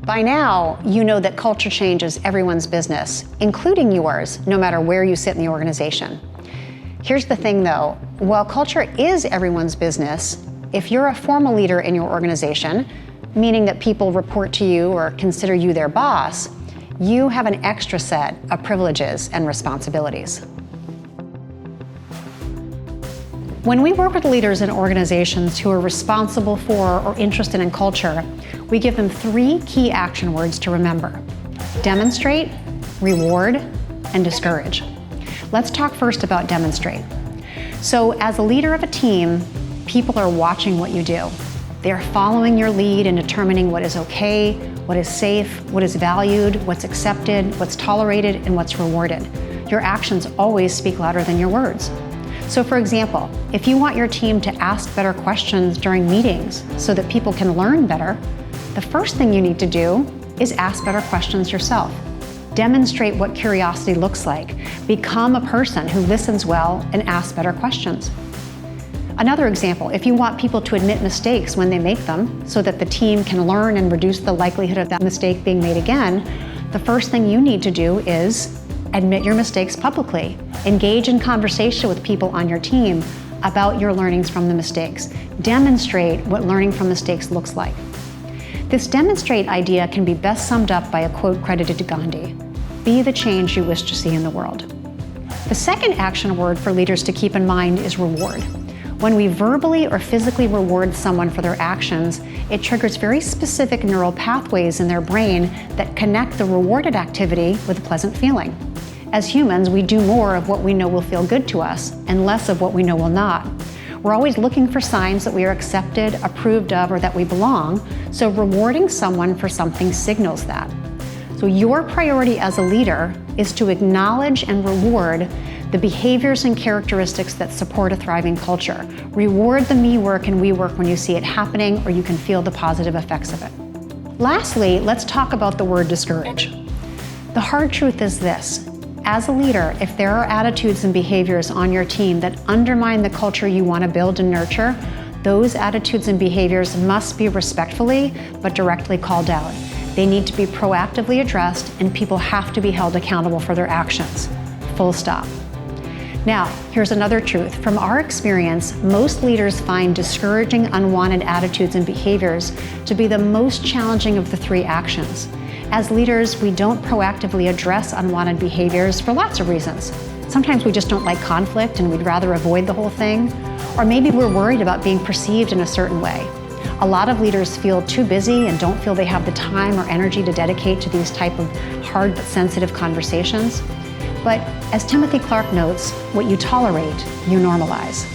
By now, you know that culture change is everyone's business, including yours, no matter where you sit in the organization. Here's the thing though, while culture is everyone's business, if you're a formal leader in your organization, meaning that people report to you or consider you their boss, you have an extra set of privileges and responsibilities. When we work with leaders in organizations who are responsible for or interested in culture, we give them 3 key action words to remember: demonstrate, reward, and discourage. Let's talk first about demonstrate. So as a leader of a team, people are watching what you do. They're following your lead in determining what is okay, what is safe, what is valued, what's accepted, what's tolerated, and what's rewarded. Your actions always speak louder than your words. So for example, if you want your team to ask better questions during meetings so that people can learn better, the first thing you need to do is ask better questions yourself. Demonstrate what curiosity looks like. Become a person who listens well and asks better questions. Another example, if you want people to admit mistakes when they make them so that the team can learn and reduce the likelihood of that mistake being made again, the first thing you need to do is admit your mistakes publicly. Engage in conversation with people on your team about your learnings from the mistakes. Demonstrate what learning from mistakes looks like. This demonstrate idea can be best summed up by a quote credited to Gandhi: "Be the change you wish to see in the world." The second action word for leaders to keep in mind is reward. When we verbally or physically reward someone for their actions, it triggers very specific neural pathways in their brain that connect the rewarded activity with a pleasant feeling. As humans, we do more of what we know will feel good to us and less of what we know will not. We're always looking for signs that we are accepted, approved of, or that we belong, so rewarding someone for something signals that. So your priority as a leader is to acknowledge and reward the behaviors and characteristics that support a thriving culture. Reward the me work and we work when you see it happening or you can feel the positive effects of it. Lastly, let's talk about the word discourage. The hard truth is this: as a leader, if there are attitudes and behaviors on your team that undermine the culture you want to build and nurture, those attitudes and behaviors must be respectfully but directly called out. They need to be proactively addressed and people have to be held accountable for their actions. Full stop. Now, here's another truth. From our experience, most leaders find discouraging unwanted attitudes and behaviors to be the most challenging of the 3 actions. As leaders, we don't proactively address unwanted behaviors for lots of reasons. Sometimes we just don't like conflict and we'd rather avoid the whole thing. Or maybe we're worried about being perceived in a certain way. A lot of leaders feel too busy and don't feel they have the time or energy to dedicate to these type of hard but sensitive conversations. But as Timothy Clark notes, what you tolerate, you normalize.